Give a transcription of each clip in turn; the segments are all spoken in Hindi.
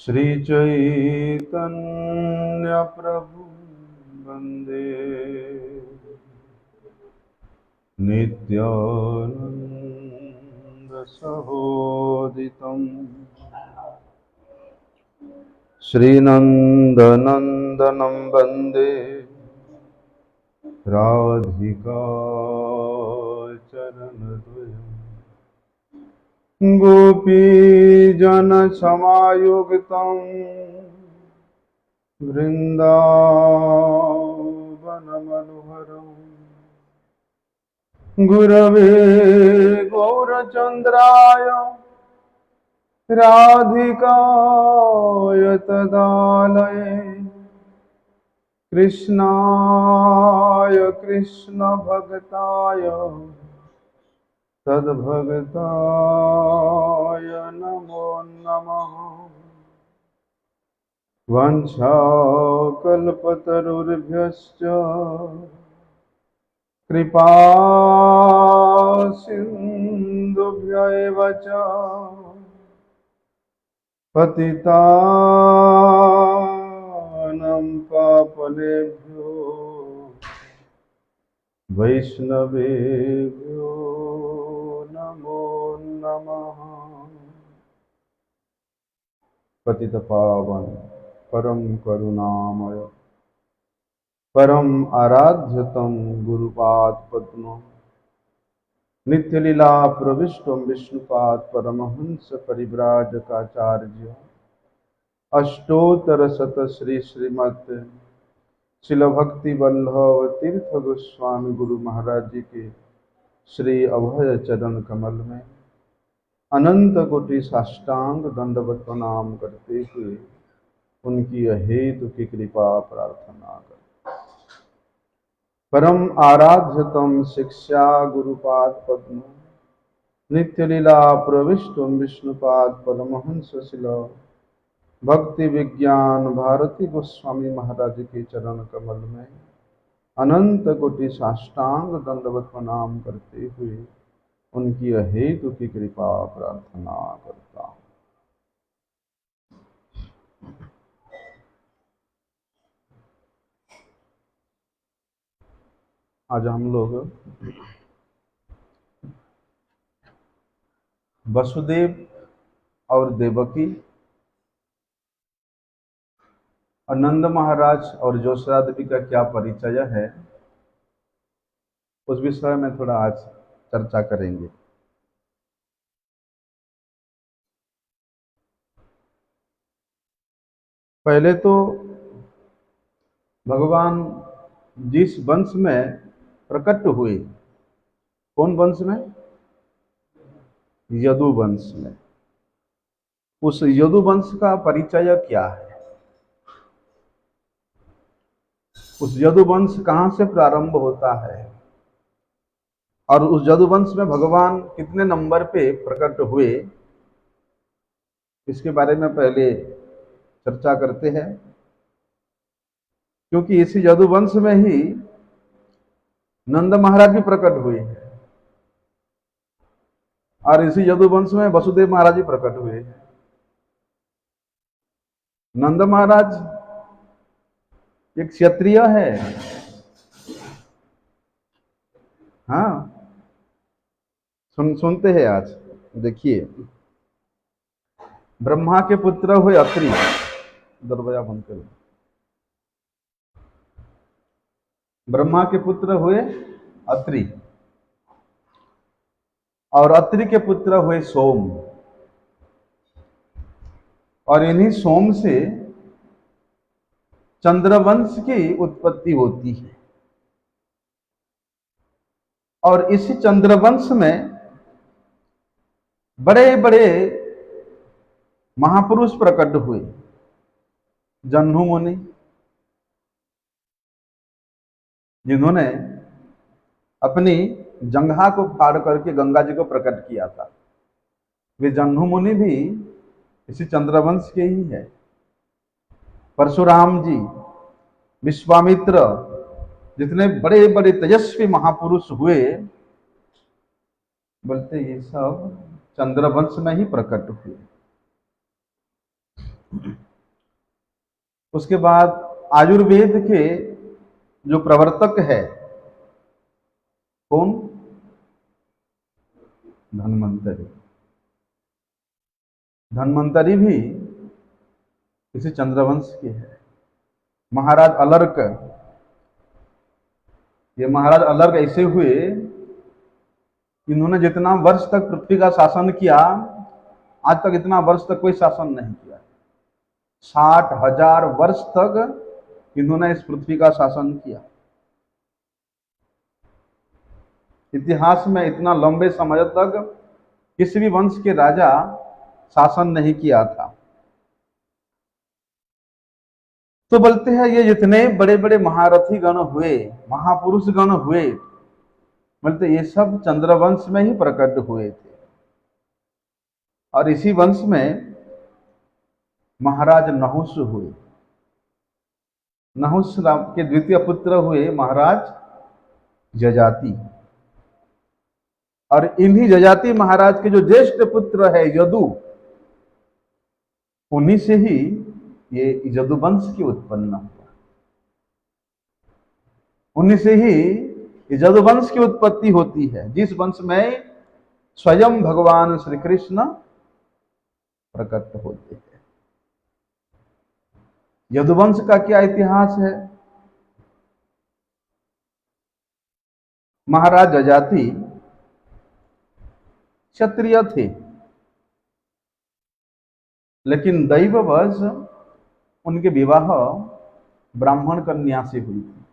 श्री चैतन्य प्रभु वंदे नित्यानंद सहोदितम् श्रीनंदनंदनं वंदे राधिका चरणद्वयम् गोपीजनसमायुक्तं वृन्दावनमनोहरम् गुरवे गौरचन्द्राय राधिकाय तदालये कृष्णाय कृष्णभक्ताय तद्भक्ताय नमो नमः। वंशाकल्पतरुर्भ्यश्च कृपा सिन्धुभ्य एव च पतितानां पावनेभ्यो वैष्णवेभ्यो नमो नमः। पतितपावन परम करुणामय परम आराध्यतम गुरुपाद पद्म नित्यलीला प्रविष्टम विष्णुपाद परमहंस परिव्राजकाचार्य अष्टोत्तर शत श्री श्रीमत् शिल भक्ति वल्लभ तीर्थ गोस्वामी गुरु महाराज जी के श्री अभय चरण कमल में अनंत कोटि साष्टांग दंडवत प्रणाम करते हुए उनकी अहेतु की कृपा प्रार्थना कर परम आराध्यतम शिक्षा गुरुपाद पद्म नित्य लीला प्रविष्टम विष्णुपाद परमहंस शिल भक्ति विज्ञान भारती गोस्वामी महाराज के चरण कमल में अनंत कोटि साष्टांग दंडवत प्रणाम करते हुए उनकी अहेतु की कृपा प्रार्थना करता हूँ। आज हम लोग वसुदेव और देवकी और नंद महाराज और यशोदा देवी का क्या परिचय है, उस विषय में थोड़ा आज चर्चा करेंगे। पहले तो भगवान जिस वंश में प्रकट हुए, कौन वंश में? यदु वंश में। उस यदु वंश का परिचय क्या है? उस यदुवंश कहाँ से प्रारंभ होता है और उस यदुवंश में भगवान कितने नंबर पे प्रकट हुए, इसके बारे में पहले चर्चा करते हैं। क्योंकि इसी यदुवंश में ही नंद महाराज भी प्रकट हुए हैं और इसी यदुवंश में वसुदेव महाराज भी प्रकट हुए हैं। नंद महाराज एक क्षत्रिय है, हाँ, सुनते हैं। आज देखिए, ब्रह्मा के पुत्र हुए अत्रि, दरवाजा बंद करो। ब्रह्मा के पुत्र हुए अत्रि और अत्रि के पुत्र हुए सोम, और इन्हीं सोम से चंद्रवंश की उत्पत्ति होती है। और इसी चंद्रवंश में बड़े बड़े महापुरुष प्रकट हुए। जह्नु मुनि, जिन्होंने अपनी जंघा को फाड़ करके गंगा जी को प्रकट किया था, वे जह्नु मुनि भी इसी चंद्रवंश के ही है। परशुराम जी, विश्वामित्र, जितने बड़े बड़े तेजस्वी महापुरुष हुए, बोलते ये सब चंद्रवंश में ही प्रकट हुए। उसके बाद आयुर्वेद के जो प्रवर्तक है कौन? धन्वंतरी। धन्वंतरी भी इसी चंद्रवंश के है। महाराज अलर्क, ये महाराज अलर्क ऐसे हुए, इन्होंने जितना वर्ष तक पृथ्वी का शासन किया, आज तक इतना वर्ष तक कोई शासन नहीं किया। 60,000 वर्ष तक इन्होंने इस पृथ्वी का शासन किया। इतिहास में इतना लंबे समय तक किसी भी वंश के राजा शासन नहीं किया था। तो बोलते हैं ये जितने बड़े बड़े महारथी गण हुए, महापुरुष गण हुए, बोलते ये सब चंद्रवंश में ही प्रकट हुए थे। और इसी वंश में महाराज नहुष हुए। नहुष के द्वितीय पुत्र हुए महाराज जजाति। और इन्हीं जजाति महाराज के जो ज्येष्ठ पुत्र है यदु, उन्हीं से ही ये यदुवंश की उत्पन्न हुआ। उन्हीं से ही यदुवंश की उत्पत्ति होती है, जिस वंश में स्वयं भगवान श्री कृष्ण प्रकट होते हैं। यदुवंश का क्या इतिहास है? महाराज जजाति क्षत्रिय थे, लेकिन दैववश उनके विवाह ब्राह्मण कन्या से हुई थी।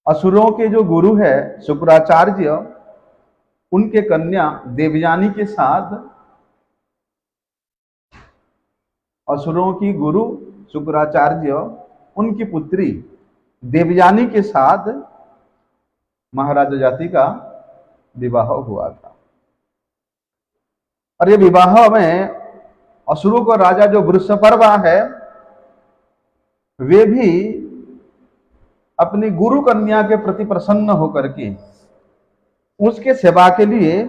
असुरों के जो गुरु है शुक्राचार्य, उनके कन्या देवयानी के साथ, असुरों की गुरु शुक्राचार्य, उनकी पुत्री देवयानी के साथ महाराज जाति का विवाह हुआ था। और ये विवाह में असुरों का राजा जो वृषपर्वा है, वे भी अपनी गुरु कन्या के प्रति प्रसन्न होकर के उसके सेवा के लिए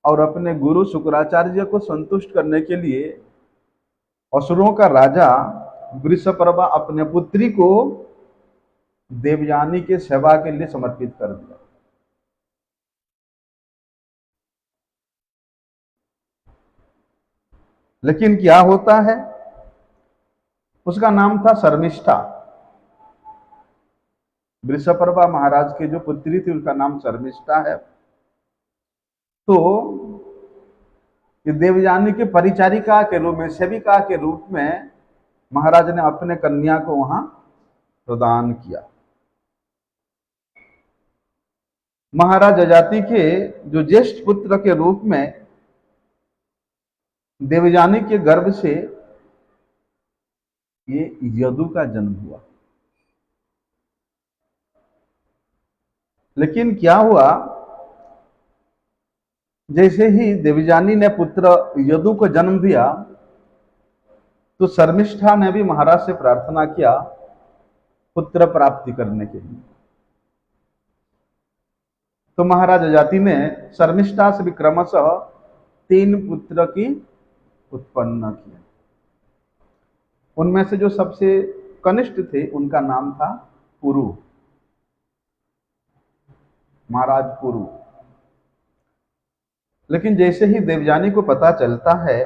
और अपने गुरु शुक्राचार्य को संतुष्ट करने के लिए असुरों का राजा वृषपर्वा अपने पुत्री को देवयानी के सेवा के लिए समर्पित कर दिया। लेकिन क्या होता है, उसका नाम था शर्मिष्ठा। वृषपर्वा महाराज के जो पुत्री थी उसका नाम शर्मिष्ठा है। तो ये देवयानी के परिचारिका के रूप में, सेविका के रूप में महाराज ने अपने कन्या को वहां प्रदान किया। महाराज जजाति के जो ज्येष्ठ पुत्र के रूप में देवयानी के गर्भ से ये यदु का जन्म हुआ। लेकिन क्या हुआ, जैसे ही देवयानी ने पुत्र यदु को जन्म दिया, तो शर्मिष्ठा ने भी महाराज से प्रार्थना किया पुत्र प्राप्ति करने के लिए। तो महाराज जजाति ने शर्मिष्ठा से भी क्रमशः 3 पुत्र की उत्पन्न किया। उनमें से जो सबसे कनिष्ठ थे उनका नाम था पुरु, महाराज पुरु। लेकिन जैसे ही देवयानी को पता चलता है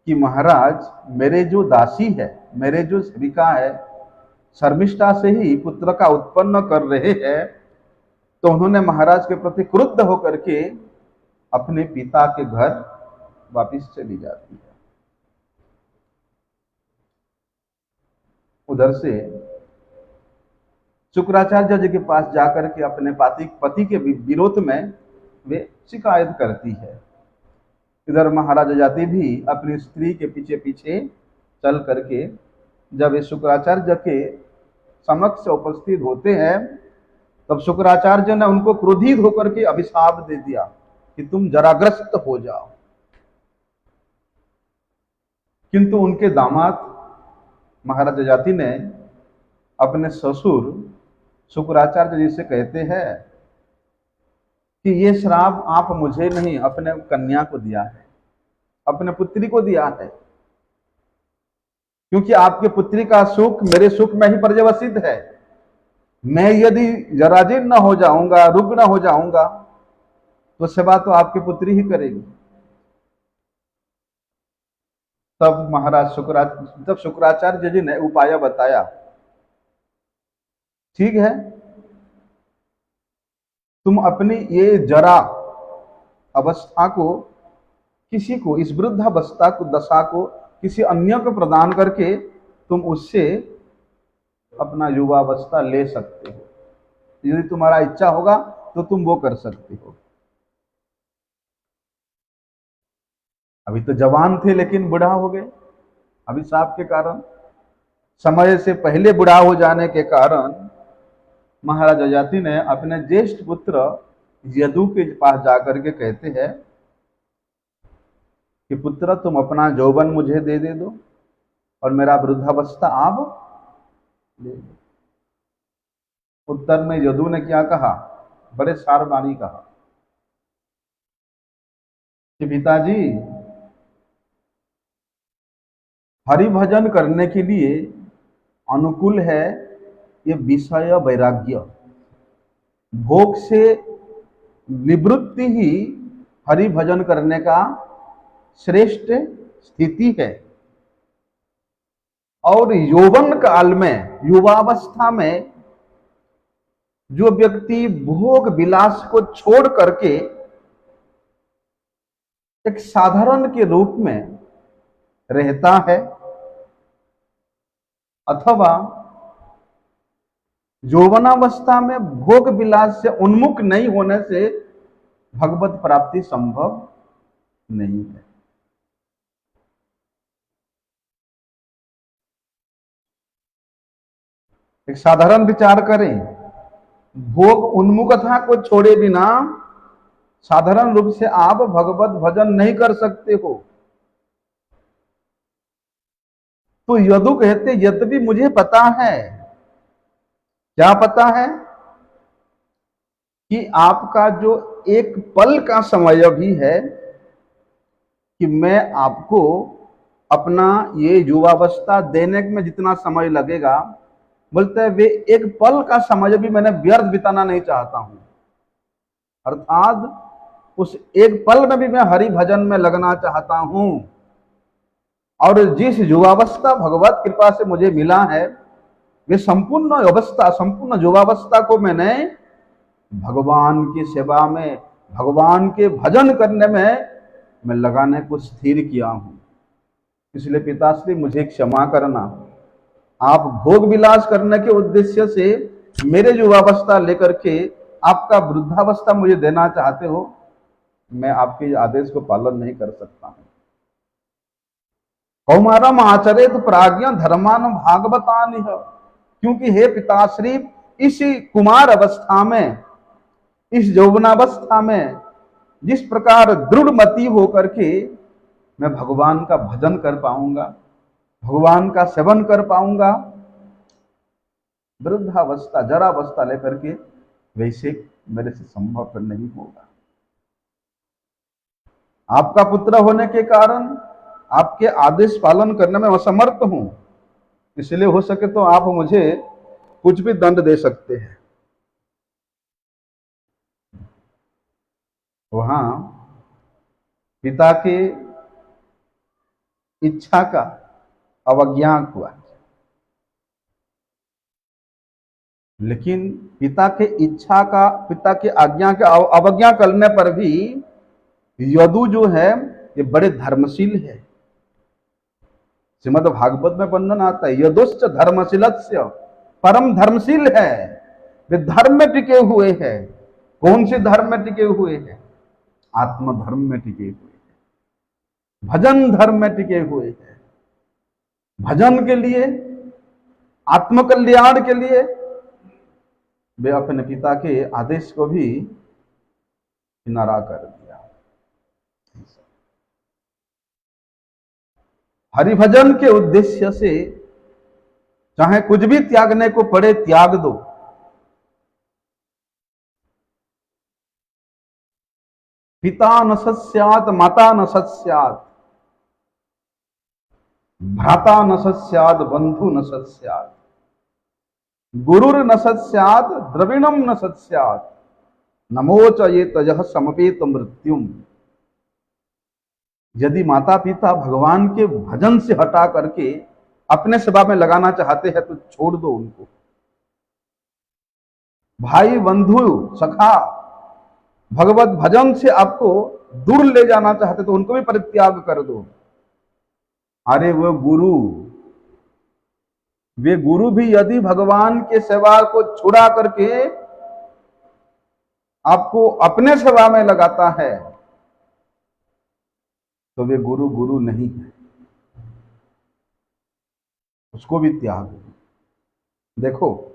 कि महाराज मेरे जो दासी है, मेरे जो सेविका है, शर्मिष्ठा से ही पुत्र का उत्पन्न कर रहे हैं, तो उन्होंने महाराज के प्रति क्रुद्ध होकर के अपने पिता के घर वापिस चली जाती है। उधर से शुक्राचार्य जी के पास जाकर के अपने पति के विरोध में वे शिकायत करती है। इधर महाराज जाति भी अपनी स्त्री के पीछे पीछे चल करके जब इस शुक्राचार्य के समक्ष उपस्थित होते हैं, तब शुक्राचार्य ने उनको क्रोधित होकर के अभिशाप दे दिया कि तुम जराग्रस्त हो जाओ। किंतु उनके दामाद महाराज जाति ने अपने ससुर शुक्राचार्य जी से कहते हैं कि ये श्राप आप मुझे नहीं अपने कन्या को दिया है, अपने पुत्री को दिया है, क्योंकि आपके पुत्री का सुख मेरे सुख में ही पर्यवसित है। मैं यदि जराजीर्ण न हो जाऊंगा, रुग्ण हो जाऊंगा, तो सेवा तो आपकी पुत्री ही करेगी। तब महाराज जब शुक्राचार्य जी ने उपाय बताया, ठीक है, तुम अपनी ये जरा अवस्था को किसी को, इस वृद्धावस्था को, दशा को किसी अन्य को प्रदान करके तुम उससे अपना युवावस्था ले सकते हो। यदि तुम्हारा इच्छा होगा तो तुम वो कर सकते हो। अभी तो जवान थे लेकिन बुढ़ा हो गए अभिशाप के कारण। समय से पहले बुढ़ा हो जाने के कारण महाराज ययाति ने अपने ज्येष्ठ पुत्र यदु के पास जाकर के कहते हैं कि पुत्र तुम अपना यौवन मुझे दे दो और मेरा वृद्धावस्था आप ले लो। उत्तर में यदु ने क्या कहा, बड़े सारवाणी कहा कि पिताजी, हरि भजन करने के लिए अनुकूल है ये विषय वैराग्य। भोग से निवृत्ति ही हरि भजन करने का श्रेष्ठ स्थिति है। और यौवन काल में, युवावस्था में जो व्यक्ति भोग विलास को छोड़ करके एक साधारण के रूप में रहता है, अथवा यौवनावस्था में भोग विलास से उन्मुख नहीं होने से भगवत प्राप्ति संभव नहीं है। एक साधारण विचार करें, भोग उन्मुखता को छोड़े बिना साधारण रूप से आप भगवत भजन नहीं कर सकते हो। तो यदु कहते, यद्यपि मुझे पता है, क्या पता है, कि आपका जो एक पल का समय भी है कि मैं आपको अपना ये युवावस्था देने में जितना समय लगेगा, बोलते हैं वे एक पल का समय भी मैंने व्यर्थ बिताना नहीं चाहता हूं। अर्थात उस एक पल में भी मैं हरि भजन में लगना चाहता हूं। और जिस युवावस्था भगवत कृपा से मुझे मिला है, वे संपूर्ण अवस्था, संपूर्ण युवावस्था को मैंने भगवान की सेवा में, भगवान के भजन करने में मैं लगाने को स्थिर किया हूं। इसलिए पिताश्री मुझे क्षमा करना, आप भोग विलास करने के उद्देश्य से मेरे युवावस्था लेकर के आपका वृद्धावस्था मुझे देना चाहते हो, मैं आपके आदेश को पालन नहीं कर सकता हूं। कौमारम आचरित प्राज्ञ धर्मान भागवतानि, क्योंकि हे पिताश्री, इसी कुमार अवस्था में, इस यौवनावस्था में जिस प्रकार दृढ़मति होकर के मैं भगवान का भजन कर पाऊंगा, भगवान का सेवन कर पाऊंगा, वृद्धावस्था, जरावस्था लेकर के वैसे मेरे से संभव नहीं होगा। आपका पुत्र होने के कारण आपके आदेश पालन करने में असमर्थ हूं, इसलिए हो सके तो आप मुझे कुछ भी दंड दे सकते हैं। वहां पिता के इच्छा का अवज्ञा हुआ, लेकिन पिता के इच्छा का, पिता के आज्ञा का अवज्ञा करने पर भी यदु जो है ये बड़े धर्मशील है। श्रीमद् भागवत में वर्णन आता है, यदुश्च धर्मशीलस्य, परम धर्मशील है, वे धर्म में टिके हुए हैं। कौन से धर्म में टिके हुए हैं? आत्म धर्म में टिके हुए हैं, भजन धर्म में टिके हुए हैं। भजन के लिए, आत्मकल्याण के लिए वे अपने पिता के आदेश को भी किनारा कर दिया। हरिभजन के उद्देश्य से चाहे कुछ भी त्यागने को पड़े, त्याग दो। पिता न सत्स्यात्, माता न सत्स्यात्, भ्राता न सत्स्याद, बंधु न सत्स्याद, गुरुर न सत्स्याद, द्रविणम न सत्स्याद, नमोच ये तजह समपेत मृत्युम। यदि माता पिता भगवान के भजन से हटा करके अपने सेवा में लगाना चाहते हैं तो छोड़ दो उनको। भाई बंधु सखा भगवत भजन से आपको दूर ले जाना चाहते तो उनको भी परित्याग कर दो। अरे वे गुरु भी यदि भगवान के सेवा को छुड़ा करके आपको अपने सेवा में लगाता है तो वे गुरु गुरु नहीं है, उसको भी त्याग दो। देखो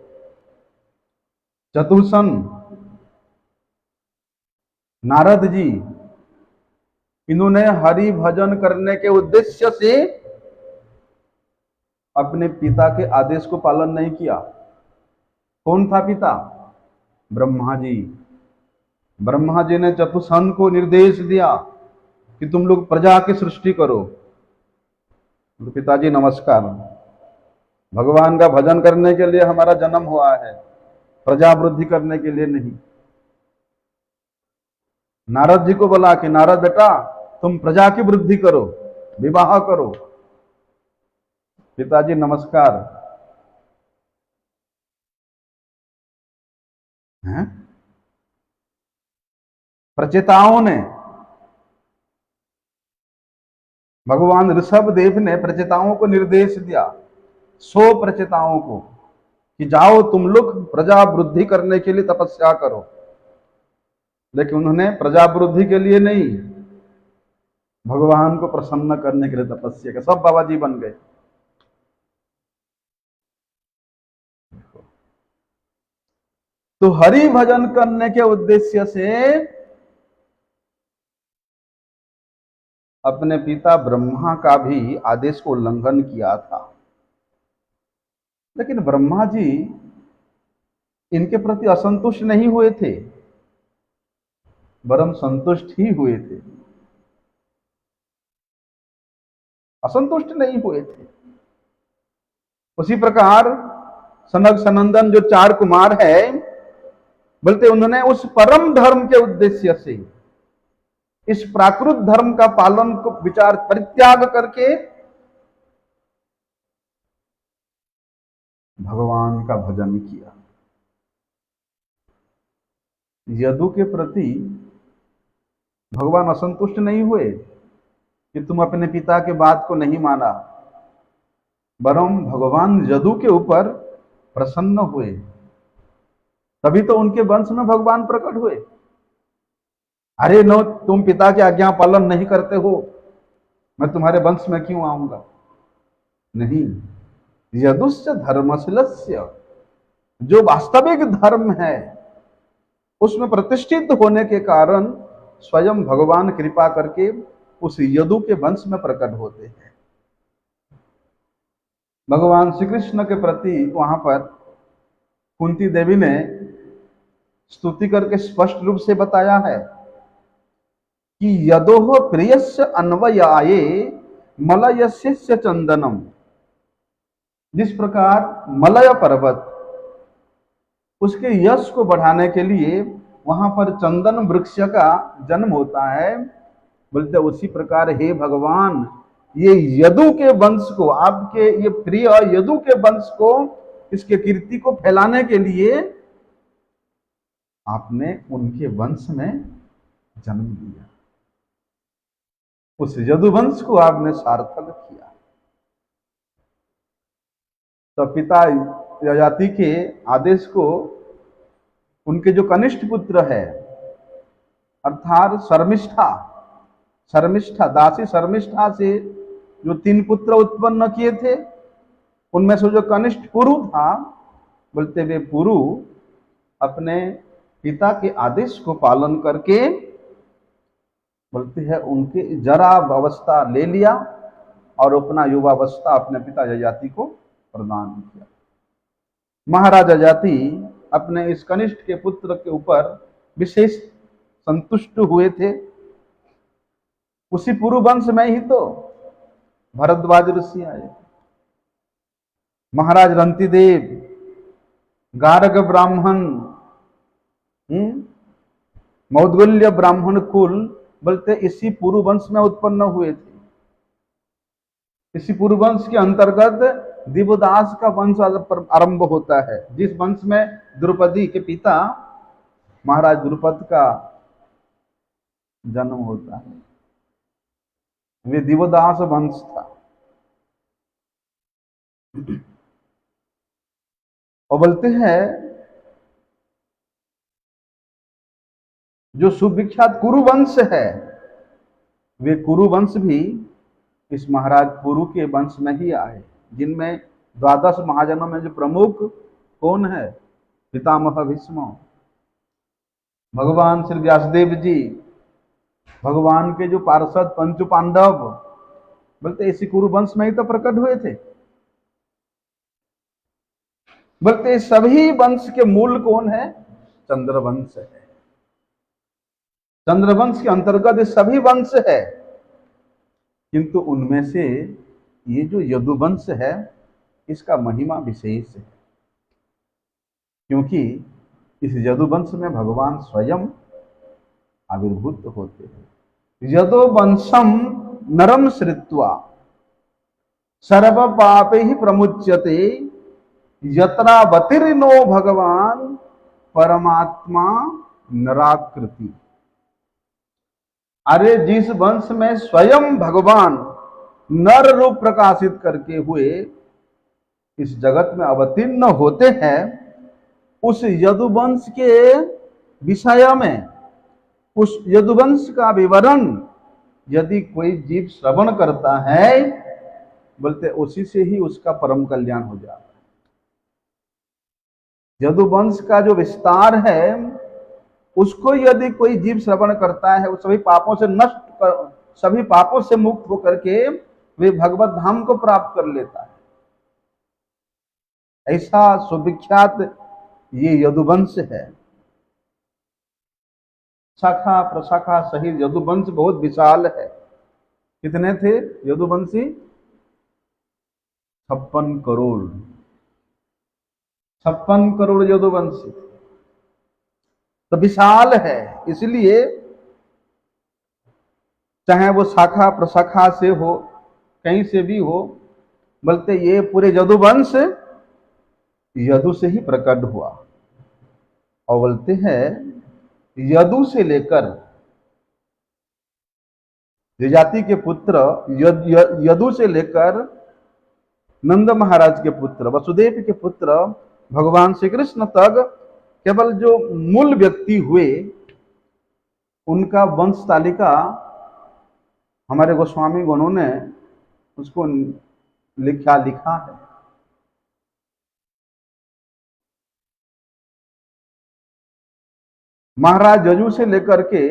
चतुर्सन नारद जी, इन्होंने हरि भजन करने के उद्देश्य से अपने पिता के आदेश को पालन नहीं किया। कौन था पिता? ब्रह्मा जी। ब्रह्मा जी ने चतुर्सन को निर्देश दिया कि तुम लोग प्रजा की सृष्टि करो। तो पिताजी नमस्कार, भगवान का भजन करने के लिए हमारा जन्म हुआ है, प्रजा वृद्धि करने के लिए नहीं। नारद जी को बोला कि नारद बेटा तुम प्रजा की वृद्धि करो, विवाह करो। पिताजी नमस्कार। हैं? प्रचेताओं ने, भगवान ऋषभ देव ने प्रचेताओं को निर्देश दिया, 100 प्रचेताओं को, कि जाओ तुम लोग प्रजा वृद्धि करने के लिए तपस्या करो। लेकिन उन्होंने प्रजा वृद्धि के लिए नहीं, भगवान को प्रसन्न करने के लिए तपस्या की। सब बाबा जी बन गए। तो हरि भजन करने के उद्देश्य से अपने पिता ब्रह्मा का भी आदेश को उल्लंघन किया था। लेकिन ब्रह्मा जी इनके प्रति असंतुष्ट नहीं हुए थे, वरन संतुष्ट ही हुए थे, असंतुष्ट नहीं हुए थे। उसी प्रकार सनक सनंदन जो 4 कुमार है, बोलते उन्होंने उस परम धर्म के उद्देश्य से इस प्राकृत धर्म का पालन को विचार परित्याग करके भगवान का भजन किया। यदु के प्रति भगवान असंतुष्ट नहीं हुए कि तुम अपने पिता के बात को नहीं माना, वरन भगवान यदु के ऊपर प्रसन्न हुए। तभी तो उनके वंश में भगवान प्रकट हुए। अरे नो, तुम पिता की आज्ञा पालन नहीं करते हो, मैं तुम्हारे वंश में क्यों आऊंगा? नहीं, यदुस्य धर्मशीलस्य, जो वास्तविक धर्म है उसमें प्रतिष्ठित होने के कारण स्वयं भगवान कृपा करके उस यदु के वंश में प्रकट होते हैं। भगवान श्री कृष्ण के प्रति वहां पर कुंती देवी ने स्तुति करके स्पष्ट रूप से बताया है कि यदोह प्रियस्य अन्वयाये मलयस्य चंदनम। जिस प्रकार मलय पर्वत उसके यश को बढ़ाने के लिए वहां पर चंदन वृक्ष का जन्म होता है, बोलते उसी प्रकार हे भगवान, ये यदु के वंश को, आपके ये प्रिय यदु के वंश को, इसके कीर्ति को फैलाने के लिए आपने उनके वंश में जन्म दिया, उस यदुवंश को आपने सार्थक किया। तो पिता यजाति के आदेश को उनके जो कनिष्ठ पुत्र है, अर्थात शर्मिष्ठा दासी शर्मिष्ठा से जो 3 पुत्र उत्पन्न किए थे, उनमें से जो कनिष्ठ पुरु था, बोलते वे पुरु अपने पिता के आदेश को पालन करके, बोलते हैं उनके जरा अवस्था ले लिया और अपना युवावस्था अपने पिता यजाति को प्रदान किया। महाराज यजाति अपने इस कनिष्ठ के पुत्र के ऊपर विशेष संतुष्ट हुए थे। उसी पुरु वंश में ही तो भारद्वाज ऋषि आए, महाराज रंतिदेव, गार्ग ब्राह्मण, मौद्गल्य ब्राह्मण कुल बोलते इसी पुरुवंश में उत्पन्न हुए थे। इसी पुरुवंश के अंतर्गत दिवदास का वंश आरंभ होता है, जिस वंश में द्रौपदी के पिता महाराज द्रुपद का जन्म होता है। वे दिवदास वंश था। और बोलते हैं जो सुविख्यात कुरुवंश है, वे कुरुवंश भी इस महाराज पुरु के वंश में ही आए, जिनमें 12 महाजनों में जो प्रमुख कौन है? पितामह भीष्म, भगवान श्री व्यासदेव जी, भगवान के जो पार्षद पंचु पांडव, बोलते इसी कुरुवंश में ही तो प्रकट हुए थे। बोलते सभी वंश के मूल कौन है? चंद्रवंश है। चंद्रवंश के अंतर्गत सभी वंश है, किंतु उनमें से ये जो यदुवंश है इसका महिमा विशेष है, क्योंकि इस यदुवंश में भगवान स्वयं आविर्भूत होते हैं। यदुवंशम नरम श्रित्वा सर्व पापे ही प्रमुच्यते यत्रावतीर्णो भगवान परमात्मा नराकृति। अरे जिस वंश में स्वयं भगवान नर रूप प्रकाशित करके हुए इस जगत में अवतीर्ण होते हैं, उस यदुवंश के विषय में, उस यदुवंश का विवरण यदि कोई जीव श्रवण करता है, बोलते उसी से ही उसका परम कल्याण हो जाता है। यदुवंश का जो विस्तार है उसको यदि कोई जीव श्रवण करता है, वो सभी पापों से सभी पापों से मुक्त होकर के वे भगवत धाम को प्राप्त कर लेता है। ऐसा सुविख्यात ये यदुवंश है। शाखा प्रशाखा सहित यदुवंश बहुत विशाल है। कितने थे यदुवंशी? 56 करोड़। 56 करोड़ यदुवंशी, तो विशाल है। इसलिए चाहे वो शाखा प्रशाखा से हो, कहीं से भी हो, बोलते ये पूरे यदुवंश यदु से ही प्रकट हुआ। और बोलते हैं यदु से लेकर यजाति के पुत्र यदु से लेकर नंद महाराज के पुत्र, वसुदेव के पुत्र भगवान श्री कृष्ण तक केवल जो मूल व्यक्ति हुए उनका वंश तालिका हमारे गोस्वामी गणों ने उसको लिखा है। महाराज यजु से लेकर के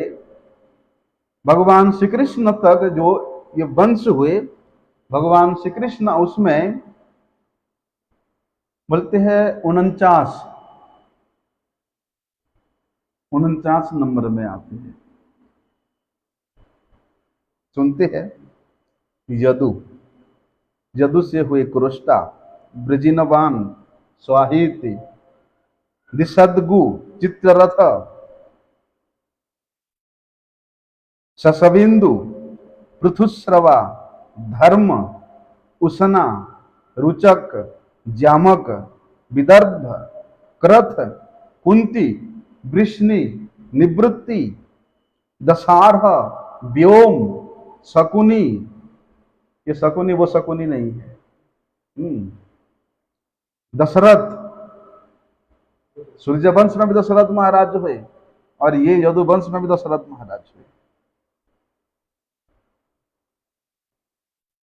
भगवान श्री कृष्ण तक जो ये वंश हुए, भगवान श्री कृष्ण उसमें बोलते हैं 49 नंबर में आते हैं। सुनते हैं यदु से हुए कुरुष्टा, ब्रजिनवान, स्वाहिति, दिशदगु, चित्ररथ, शशबिंदु, पृथुश्रवा, धर्म, उशना, रुचक, जामक, विदर्भ, क्रथ, कुंती, वृष्णि, निवृत्ति, दशार्ह, व्योम, शकुनी। ये शकुनी वो शकुनी नहीं है। दशरथ, सूर्यवंश में भी दशरथ महाराज हुए और ये यदुवंश में भी दशरथ महाराज हुए।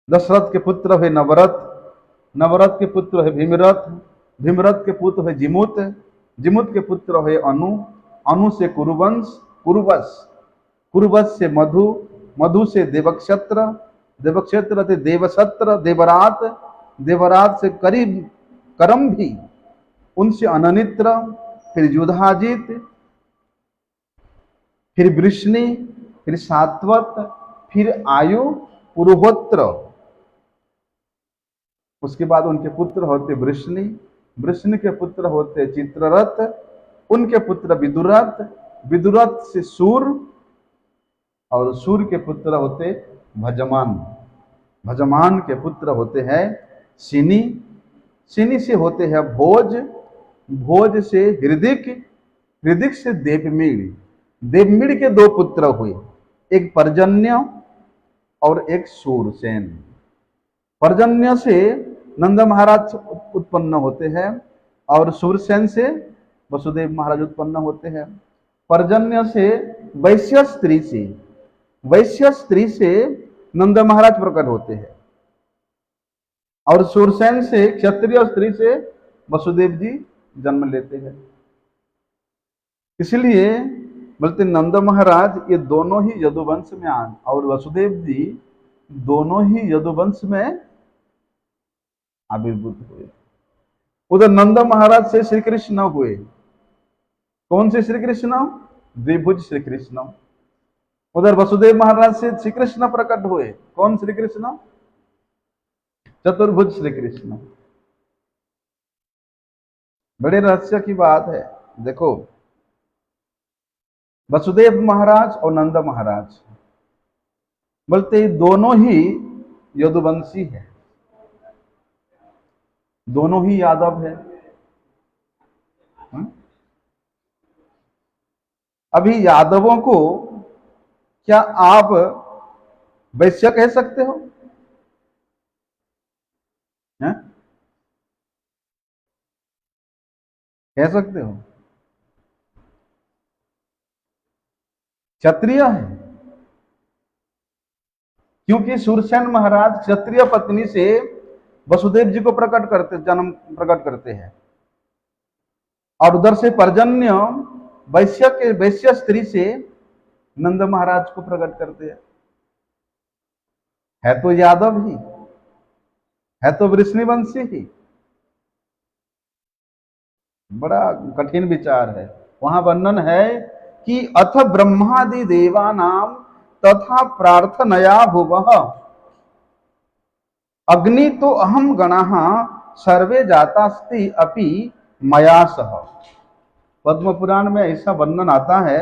दशरथ के पुत्र है नवरथ, नवरथ के पुत्र है भीमरथ, भीमरथ के पुत्र है जिमुत, जिमुत के पुत्र है अनु, अनु से कुरुवंश, कुरुवंश से मधु, मधु से देवक्षत्र, देवक्षत्र से देवसत्र, देवरात, देवरात से करम भी, उनसे अननित्र, फिर युधाजित, फिर वृष्णि, फिर सात्वत, फिर आयु, पुरोहोत्र, उसके बाद उनके पुत्र होते वृष्णि, वृष्णि के पुत्र होते चित्ररथ, उनके पुत्र विदुरथ, विदुरथ से सूर, और सूर के पुत्र होते भजमान, भजमान के पुत्र होते हैं सिनी, सिनी से होते हैं भोज, भोज से हृदिक, हृदिक से देवमीड़, देवमीड़ के दो पुत्र हुए, एक पर्जन्य और एक सूरसेन। पर्जन्य से नंद महाराज उत्पन्न होते हैं और सूरसेन से वसुदेव महाराज उत्पन्न होते हैं। पर्जन्य से वैश्य स्त्री से, वैश्य स्त्री से नंद महाराज प्रकट होते हैं और सूरसेन से क्षत्रिय स्त्री से वसुदेव जी जन्म लेते हैं। इसलिए बोलते नंद महाराज ये दोनों ही यदुवंश में आन, और वसुदेव जी दोनों ही यदुवंश में आविर्भूत हुए। उधर नंद महाराज से श्री कृष्ण हुए। कौन से श्री कृष्ण? द्विभुज श्री कृष्ण। उधर वसुदेव महाराज से श्री कृष्ण प्रकट हुए। कौन श्री कृष्ण? चतुर्भुज श्री कृष्ण। बड़े रहस्य की बात है। देखो, वसुदेव महाराज और नंद महाराज बोलते दोनों ही यदुवंशी है, दोनों ही यादव है। अभी यादवों को क्या आप वैश्य कह सकते हो? है? कह सकते हो? क्षत्रिय है, क्योंकि सूरसेन महाराज क्षत्रिय पत्नी से वसुदेव जी को प्रकट करते, जन्म प्रकट करते हैं, और उधर से पर्जन्य वैश्य के, वैश्य स्त्री से नंद महाराज को प्रकट करते हैं। है तो यादव ही, है तो वृष्णिवंशी ही। बड़ा कठिन विचार है। वहां वर्णन है कि अथ ब्रह्मादि देवानाम तथा प्रार्थनया भुवः अग्नि तो अहम गणः सर्वे जातास्ति अपि मया सह। पद्म पुराण में ऐसा वर्णन आता है,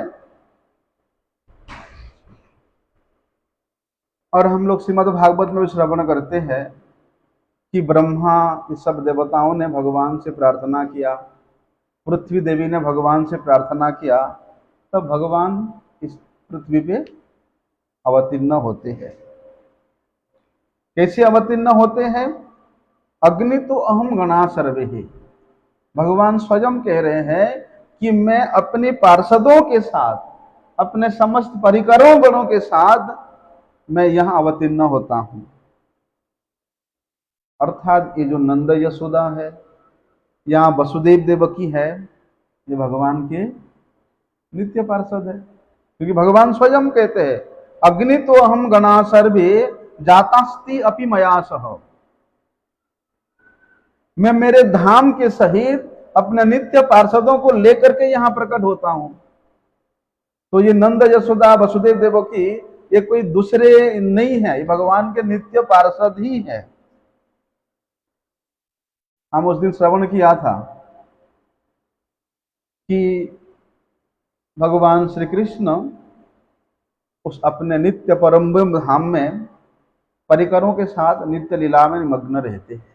और हम लोग श्रीमद् भागवत में भी श्रवण करते हैं कि ब्रह्मा इस सब देवताओं ने भगवान से प्रार्थना किया, पृथ्वी देवी ने भगवान से प्रार्थना किया, तब भगवान इस पृथ्वी पे अवतीर्ण होते हैं। कैसे अवतीर्ण होते हैं? अग्नि तो अहम गणा सर्वे है। भगवान स्वयं कह रहे हैं कि मैं अपने पार्षदों के साथ, अपने समस्त परिकरों गणों के साथ मैं यहां अवतीर्ण होता हूं। अर्थात ये जो नंद यशोदा है, यहाँ वसुदेव देवकी है, ये भगवान के नित्य पार्षद है, क्योंकि भगवान स्वयं कहते हैं अग्नि तो अहम गणा सर्वे जातास्ति अपि मया सह। मैं मेरे धाम के सहित अपने नित्य पार्षदों को लेकर के यहां प्रकट होता हूं। तो ये नंद यशोदा वसुदेव देवकी ये कोई दूसरे नहीं है, ये भगवान के नित्य पार्षद ही है। हम उस दिन श्रवण किया था कि भगवान श्री कृष्ण उस अपने नित्य परम धाम में परिकरों के साथ नित्य लीला में मग्न रहते हैं,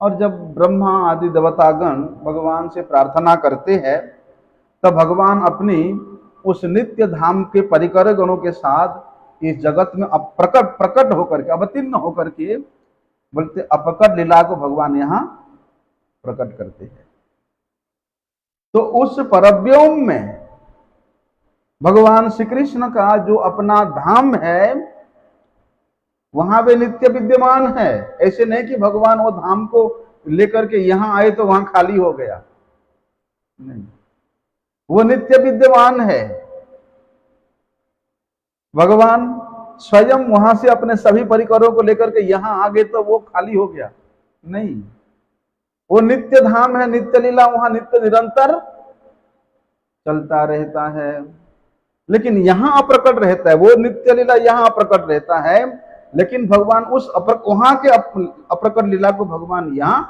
और जब ब्रह्मा आदि देवतागण भगवान से प्रार्थना करते हैं, तब भगवान अपनी उस नित्य धाम के परिकर गणों के साथ इस जगत में प्रकट होकर के, अवतीर्ण होकर के, बोलते अपकट लीला को भगवान यहां प्रकट करते हैं। तो उस परव्योम में भगवान श्री कृष्ण का जो अपना धाम है, वहां वे नित्य विद्यमान है। ऐसे नहीं कि भगवान वो धाम को लेकर के यहां आए तो वहां खाली हो गया, नहीं, वो नित्य विद्यमान है। भगवान स्वयं वहां से अपने सभी परिकरों को लेकर के यहां आ गए तो वो खाली हो गया, नहीं, वो नित्य धाम है, नित्य लीला वहां नित्य निरंतर चलता रहता है। लेकिन यहां अप्रकट रहता है, वो नित्य लीला यहां अप्रकट रहता है, लेकिन भगवान उस वहां के अप्रकट लीला को भगवान यहां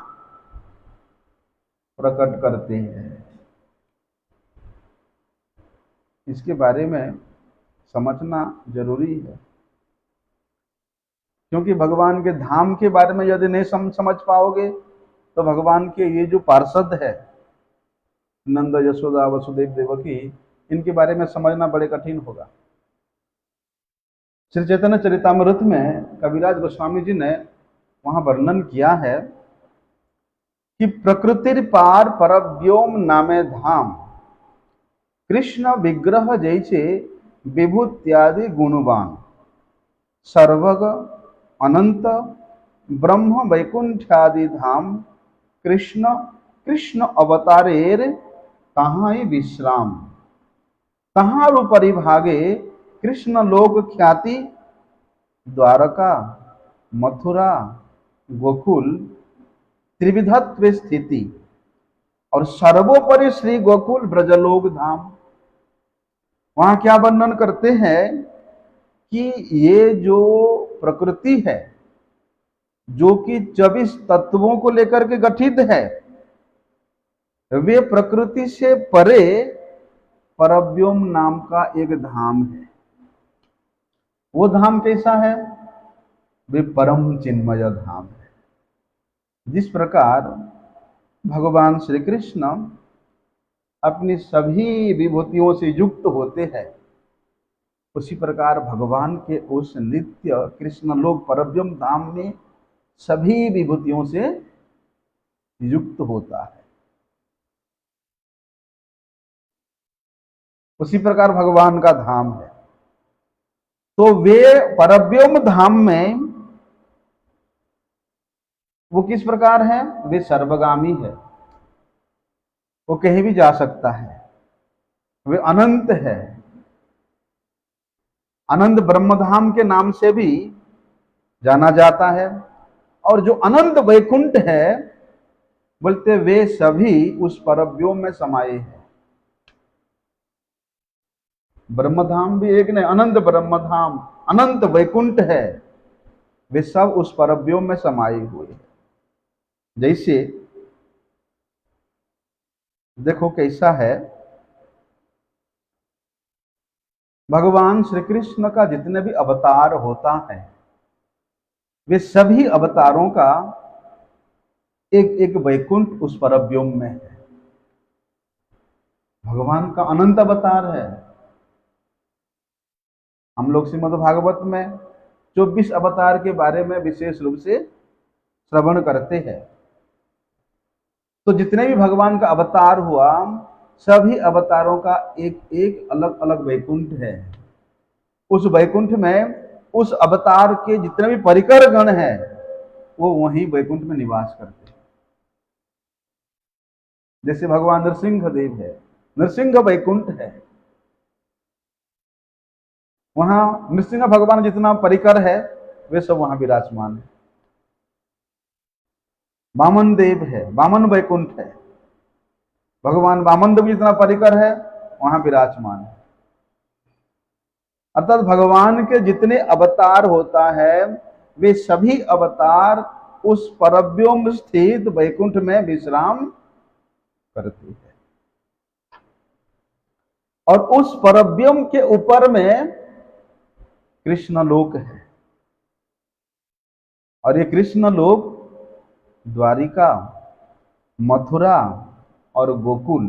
प्रकट करते हैं। इसके बारे में समझना जरूरी है, क्योंकि भगवान के धाम के बारे में यदि नहीं समझ पाओगे तो भगवान के ये जो पार्षद है नंद यशोदा वसुदेव देवकी, इनके बारे में समझना बड़े कठिन होगा। श्री चैतन्य चरितामृत में कविराज गोस्वामी जी ने वहां वर्णन किया है कि प्रकृतिर पार परव्योम नामे धाम, कृष्ण विग्रह जैसे विभूत्यादि गुणवान, सर्वग अनंत ब्रह्म वैकुंठादि धाम, कृष्ण कृष्ण अवतारेर कहाँ विश्राम, कहाँ परिभागे कृष्ण लोक ख्याति, द्वारका मथुरा गोकुल त्रिविधत्व स्थिति, और सर्वोपरि श्री गोकुल ब्रजलोक धाम। वहां क्या वर्णन करते हैं कि ये जो प्रकृति है, जो कि 24 तत्वों को लेकर के गठित है, वे प्रकृति से परे परव्योम नाम का एक धाम है। वो धाम कैसा है? वे परम चिन्मय धाम है। जिस प्रकार भगवान श्री कृष्ण अपनी सभी विभूतियों से युक्त होते हैं, उसी प्रकार भगवान के उस नित्य कृष्ण लोक परव्योम धाम में सभी विभूतियों से युक्त होता है। उसी प्रकार भगवान का धाम है। तो वे परव्योम धाम में वो किस प्रकार है? वे सर्वगामी है, वो कहीं भी जा सकता है, वे अनंत है। अनंत ब्रह्मधाम के नाम से भी जाना जाता है। और जो अनंत वैकुंठ है, बोलते वे सभी उस परव्योम में समाये हैं। ब्रह्मधाम भी एक नहीं, अनंत ब्रह्मधाम, अनंत वैकुंठ है, वे सब उस परव्योम में समाये हुए हैं। जैसे देखो कैसा है, भगवान श्री कृष्ण का जितने भी अवतार होता है, वे सभी अवतारों का एक एक वैकुंठ उस परव्योम में है। भगवान का अनंत अवतार है। हम लोग श्रीमद् भागवत में 24 अवतार के बारे में विशेष रूप से श्रवण करते हैं। तो जितने भी भगवान का अवतार हुआ, सभी अवतारों का एक एक अलग अलग वैकुंठ है। उस वैकुंठ में उस अवतार के जितने भी परिकर गण हैं, वो वहीं वैकुंठ में निवास करते हैं। जैसे भगवान नरसिंह देव है, नरसिंह वैकुंठ है, वहां नरसिंह भगवान जितना परिकर है, वे सब वहां विराजमान है। वामन देव है, वामन वैकुंठ है, भगवान वामन देव जितना परिकर है, वहां विराजमान है। अर्थात भगवान के जितने अवतार होता है, वे सभी अवतार उस परव्योम स्थित वैकुंठ में विश्राम करते हैं। और उस परव्योम के ऊपर में कृष्ण लोक है। और ये कृष्ण लोक द्वारिका, मथुरा और गोकुल,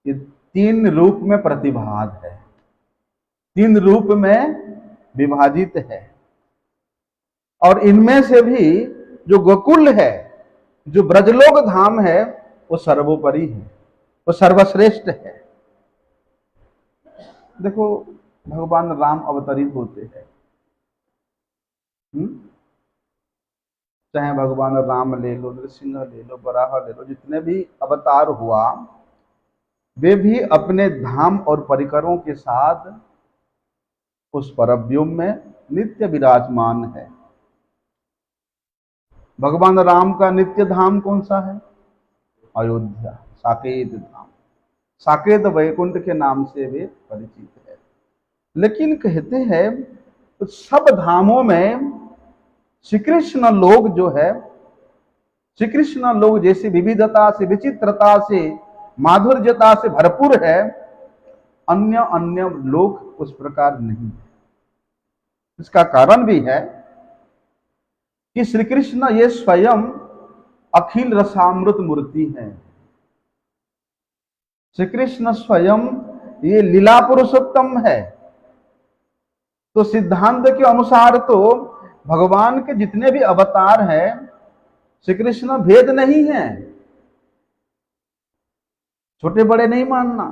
ये 3 रूप में प्रतिभात है, 3 रूप में विभाजित है। और इनमें से भी जो गोकुल है, जो ब्रजलोक धाम है, वो सर्वोपरि है, वो सर्वश्रेष्ठ है। देखो भगवान राम अवतरित होते हैं, चाहे भगवान राम ले लो, नृसिंह ले लो, बराह ले लो, जितने भी अवतार हुआ, वे भी अपने धाम और परिकरों के साथ उस परव्योम में नित्य विराजमान है। भगवान राम का नित्य धाम कौन सा है? अयोध्या, साकेत धाम, साकेत वैकुंठ के नाम से वे परिचित है। लेकिन कहते हैं तो सब धामों में श्री कृष्ण लोग जो है, श्री कृष्ण लोग जैसे विविधता से, विचित्रता से, माधुर्यता से भरपूर है, अन्य अन्य लोग उस प्रकार नहीं है। इसका कारण भी है कि श्री कृष्ण ये स्वयं अखिल रसामृत मूर्ति है। श्री कृष्ण स्वयं ये लीला पुरुषोत्तम है। तो सिद्धांत के अनुसार तो भगवान के जितने भी अवतार हैं, श्री कृष्ण भेद नहीं है। छोटे बड़े नहीं मानना,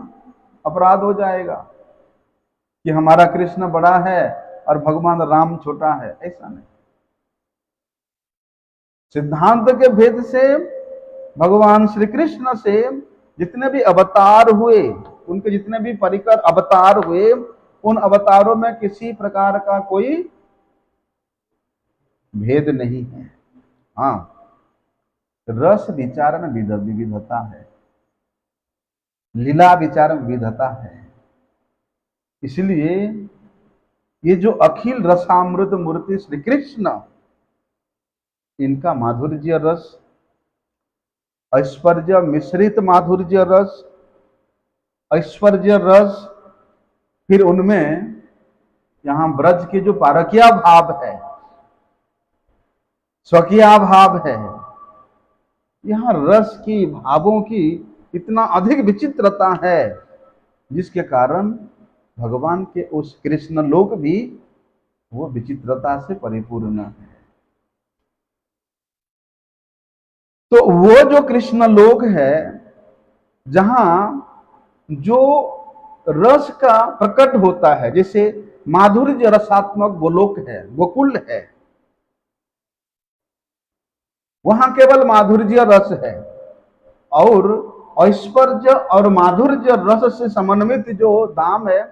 अपराध हो जाएगा कि हमारा कृष्ण बड़ा है और भगवान राम छोटा है, ऐसा नहीं। सिद्धांत के भेद से भगवान श्री कृष्ण से जितने भी अवतार हुए, उनके जितने भी परिकर अवतार हुए, उन अवतारों में किसी प्रकार का कोई भेद नहीं है। हाँ, रस विचार में विविधता है, लीला विचार में विविधता है। इसलिए ये जो अखिल रसामृत मूर्ति श्री कृष्ण, इनका माधुर्य रस, ऐश्वर्य मिश्रित माधुर्य रस, ऐश्वर्य रस, फिर उनमें यहां ब्रज के जो पारकिया भाव है, स्वकीया भाव है, यहां रस की, भावों की इतना अधिक विचित्रता है, जिसके कारण भगवान के उस कृष्ण लोक भी वो विचित्रता से परिपूर्ण है। तो वो जो कृष्ण लोक है, जहां जो रस का प्रकट होता है, जैसे माधुर्य रसात्मक गोलोक है, गोकुल है, वहां केवल माधुर्य रस है, और ऐश्वर्य और माधुर्य रस से समन्वित जो धाम है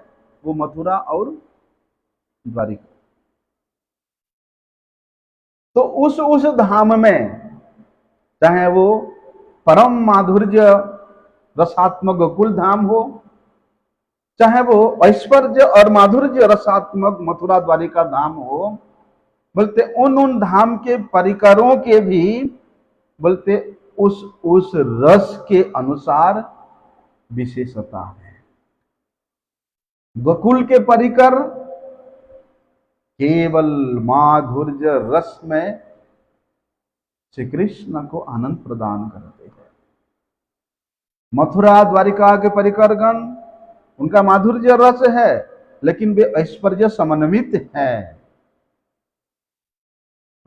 वो मथुरा और द्वारिका। तो उस धाम में चाहे वो परम माधुर्य रसात्मक गोकुल धाम हो, चाहे वो ऐश्वर्य और माधुर्य रसात्मक मथुरा द्वारिका धाम हो, बोलते उन धाम के परिकरों के भी बोलते उस रस के अनुसार विशेषता है। गोकुल के परिकर केवल माधुर्य रस में श्री कृष्ण को आनंद प्रदान करते हैं। मथुरा द्वारिका के परिकरगण, उनका माधुर्य रस है, लेकिन वे ऐश्वर्य समन्वित हैं।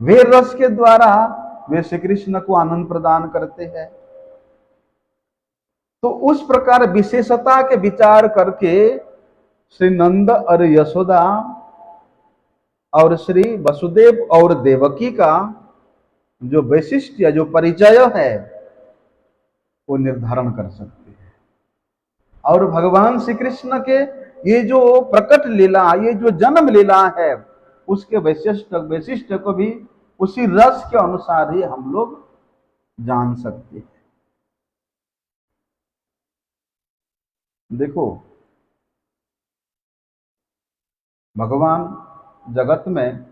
वे रस के द्वारा वे श्री कृष्ण को आनंद प्रदान करते हैं। तो उस प्रकार विशेषता के विचार करके श्री नंद और यशोदा और श्री वसुदेव और देवकी का जो वैशिष्ट्य, जो परिचय है, वो निर्धारण कर सकते हैं। और भगवान श्री कृष्ण के ये जो प्रकट लीला, ये जो जन्म लीला है, उसके वैशिष्ट को भी उसी रस के अनुसार ही हम लोग जान सकते हैं। देखो, भगवान जगत में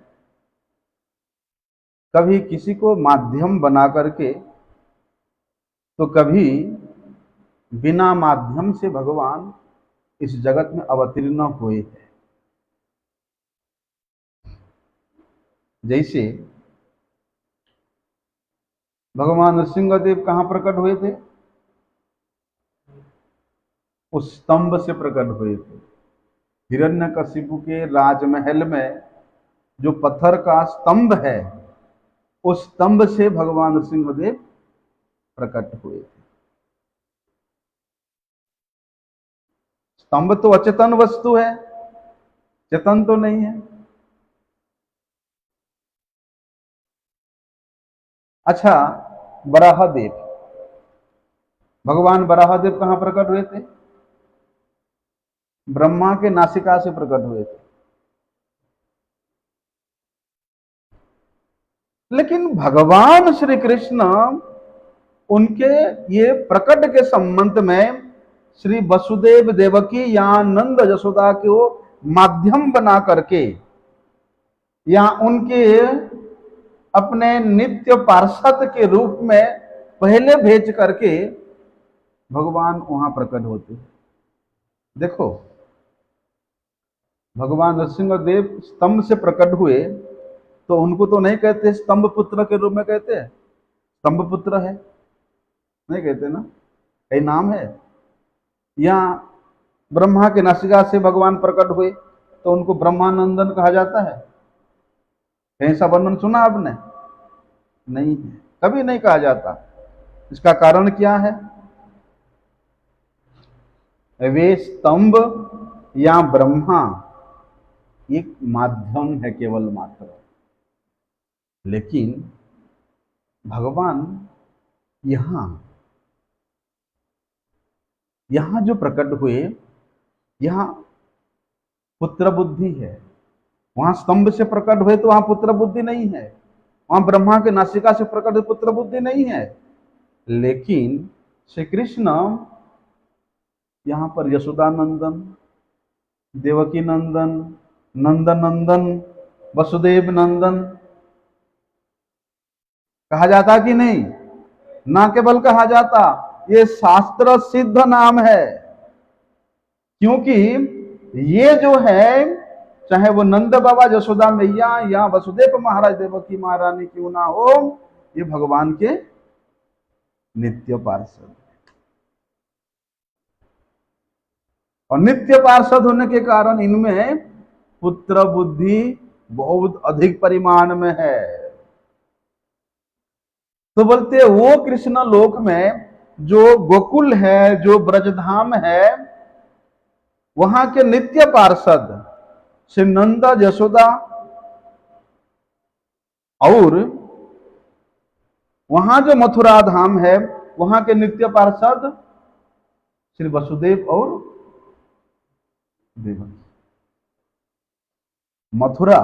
कभी किसी को माध्यम बना करके, तो कभी बिना माध्यम से भगवान इस जगत में अवतीर्ण हुए हैं। जैसे भगवान नृसिंहदेव कहां प्रकट हुए थे? उस स्तंभ से प्रकट हुए थे। हिरण्यकशिपु के राजमहल में जो पत्थर का स्तंभ है, उस स्तंभ से भगवान नृसिंहदेव प्रकट हुए थे। स्तंभ तो अचेतन वस्तु है, चेतन तो नहीं है। अच्छा, बराहदेव, भगवान बराहदेव कहां प्रकट हुए थे? ब्रह्मा के नासिका से प्रकट हुए थे। लेकिन भगवान श्री कृष्ण, उनके ये प्रकट के संबंध में श्री वसुदेव देवकी या नंद यशोदा को माध्यम बना करके या उनके अपने नित्य पार्षद के रूप में पहले भेज करके भगवान वहां प्रकट होते। देखो, भगवान नरसिंहदेव स्तंभ से प्रकट हुए तो उनको तो नहीं कहते स्तंभ पुत्र के रूप में, कहते हैं स्तंभ पुत्र है, नहीं कहते ना, कई नाम है। या ब्रह्मा के नासिका से भगवान प्रकट हुए तो उनको ब्रह्मानंदन कहा जाता है। कहीं ऐसा वर्णन सुना आपने? नहीं है, कभी नहीं कहा जाता। इसका कारण क्या है? वे स्तंभ या ब्रह्मा एक माध्यम है, केवल मात्र। लेकिन भगवान यहां जो प्रकट हुए, यहां पुत्र बुद्धि है। वहां स्तंभ से प्रकट हुए तो वहां पुत्र बुद्धि नहीं है, वहां ब्रह्मा के नासिका से प्रकट हुए पुत्र बुद्धि नहीं है। लेकिन श्री कृष्ण यहां पर यशोदानंदन, देवकी नंदन, नंदन नंदन, वसुदेव नंदन कहा जाता कि नहीं? ना केवल कहा जाता, ये शास्त्र सिद्ध नाम है। क्योंकि ये जो है, चाहे वो नंद बाबा, यशोदा मैया या वसुदेव महाराज, देवकी महारानी क्यों ना हो, ये भगवान के नित्य पार्षद। और नित्य पार्षद होने के कारण इनमें पुत्र बुद्धि बहुत अधिक परिमाण में है। तो बोलते वो कृष्ण लोक में जो गोकुल है, जो ब्रजधाम है, वहां के नित्य पार्षद श्री नंद, यशोदा, और वहां जो मथुरा धाम है, वहां के नित्य पार्षद श्री वसुदेव और देवकी। मथुरा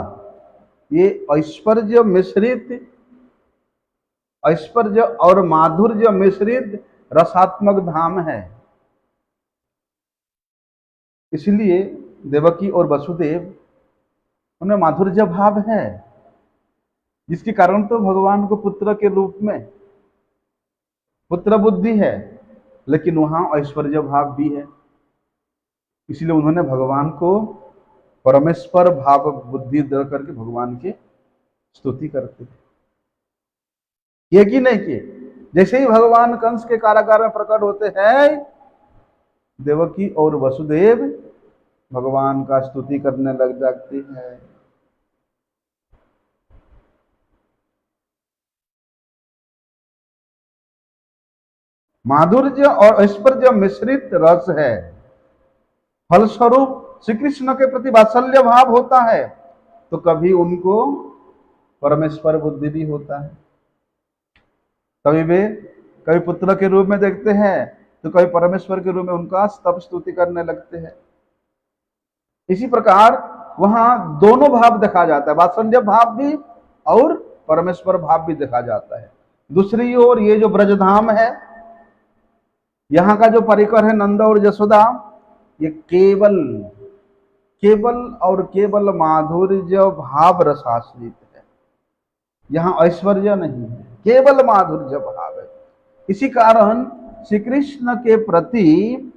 ये ऐश्वर्य मिश्रित, ऐश्वर्य और माधुर्य मिश्रित रसात्मक धाम है। इसलिए देवकी और वसुदेव उनमें माधुर्य भाव है, जिसके कारण तो भगवान को पुत्र के रूप में पुत्र बुद्धि है, लेकिन वहां ऐश्वर्य भाव भी है। इसलिए उन्होंने भगवान को परमेश्वर भाव बुद्धि दे करके भगवान की स्तुति करते हैं। ये कि नहीं किए? जैसे ही भगवान कंस के कारागार में प्रकट होते हैं, देवकी और वसुदेव भगवान का स्तुति करने लग जाती है। माधुर्य और ऐश्वर्य मिश्रित रस है। फलस्वरूप श्री कृष्ण के प्रति वात्सल्य भाव होता है, तो कभी उनको परमेश्वर बुद्धि भी होता है। कभी वे कभी पुत्र के रूप में देखते हैं, तो कभी परमेश्वर के रूप में उनका स्तव स्तुति करने लगते हैं। इसी प्रकार वहां दोनों भाव देखा जाता है, वात्सल्य भाव भी और परमेश्वर भाव भी देखा जाता है। दूसरी ओर ये जो ब्रजधाम है, यहाँ का जो परिकर है नंद और यशोदा, ये केवल केवल और केवल माधुर्य भाव रसाश्रित है। यहाँ ऐश्वर्य नहीं है, केवल माधुर्य भाव है। इसी कारण श्री कृष्ण के प्रति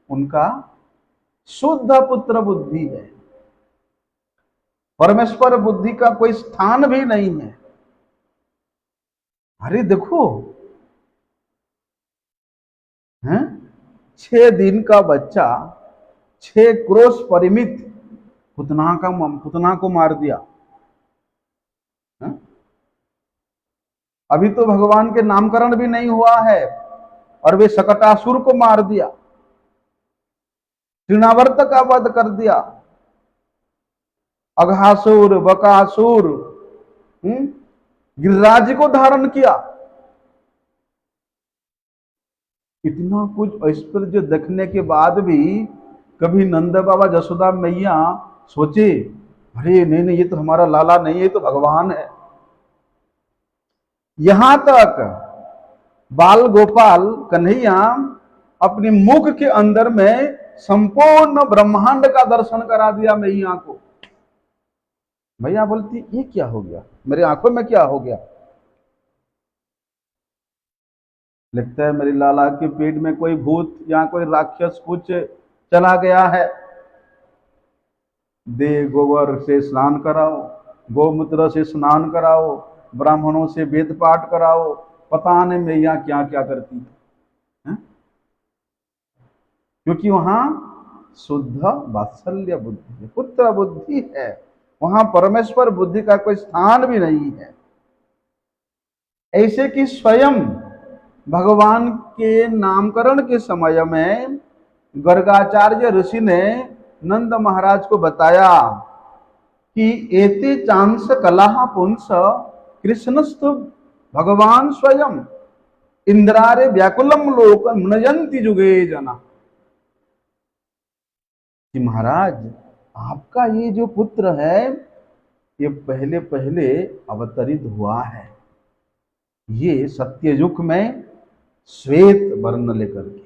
उनका शुद्ध पुत्र बुद्धि है, परमेश्वर बुद्धि का कोई स्थान भी नहीं है। अरे देखो, 6 दिन का बच्चा 6 क्रोश परिमित पुतना को मार दिया। अभी तो भगवान के नामकरण भी नहीं हुआ है और वे शकटासुर को मार दिया, तृणावर्त का वध कर दिया, अघासुर, बकासुर, गिरिराज को धारण किया। इतना कुछ ऐश्वर्य देखने के बाद भी कभी नंद बाबा, यशोदा मैया सोचे, अरे नहीं नहीं, ये तो हमारा लाला नहीं, ये तो भगवान है। यहां तक बाल गोपाल कन्हैया अपनी मुख के अंदर में संपूर्ण ब्रह्मांड का दर्शन करा दिया मैया को। मैया बोलती ये क्या हो गया, मेरी आंखों में क्या हो गया। लगता है मेरी लाला के पेट में कोई भूत या कोई राक्षस कुछ चला गया है। दे गोबर से स्नान कराओ, गोमूत्र से स्नान कराओ, ब्राह्मणों से वेद पाठ कराओ, पता नहीं मैया क्या क्या करती है। क्योंकि वहां शुद्ध वात्सल्य बुद्धि है, पुत्र बुद्धि है, वहां परमेश्वर बुद्धि का कोई स्थान भी नहीं है। ऐसे कि स्वयं भगवान के नामकरण के समय में गर्गाचार्य ऋषि ने नंद महाराज को बताया कि एते चांस कला पुंस कृष्णस्तु भगवान स्वयं इंद्रारे व्याकुलम लोक नयंती जुगे जना। कि महाराज आपका ये जो पुत्र है ये पहले पहले अवतरित हुआ है, ये सत्ययुग में श्वेत वर्ण लेकर के,